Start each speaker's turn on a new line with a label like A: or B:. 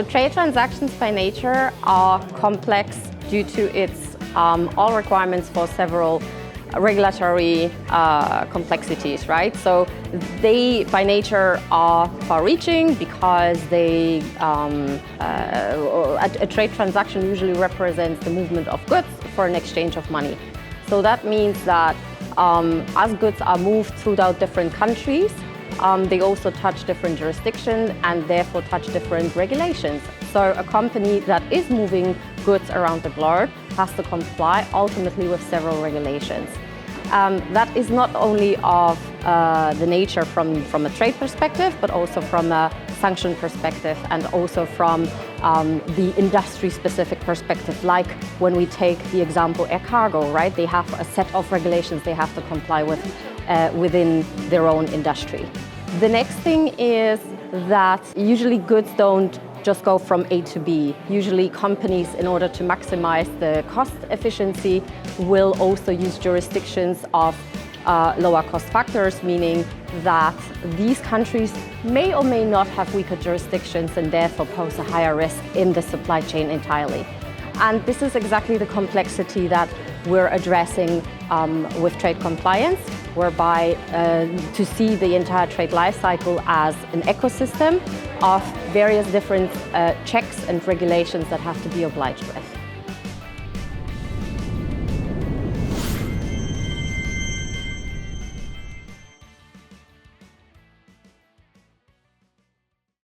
A: So trade transactions by nature are complex due to its all requirements for several regulatory complexities, right? So they by nature are far-reaching because a trade transaction usually represents the movement of goods for an exchange of money. So that means that as goods are moved throughout different countries, they also touch different jurisdictions and therefore touch different regulations. So a company that is moving goods around the globe has to comply ultimately with several regulations. That is not only of the nature from a trade perspective, but also from a sanction perspective and also from the industry-specific perspective, like when we take the example air cargo, right? They have a set of regulations they have to comply with within their own industry. The next thing is that usually goods don't just go from A to B. Usually companies, in order to maximize the cost efficiency, will also use jurisdictions of lower cost factors, meaning that these countries may or may not have weaker jurisdictions and therefore pose a higher risk in the supply chain entirely. And this is exactly the complexity that we're addressing with trade compliance, whereby to see the entire trade life cycle as an ecosystem of various different checks and regulations that have to be obliged with.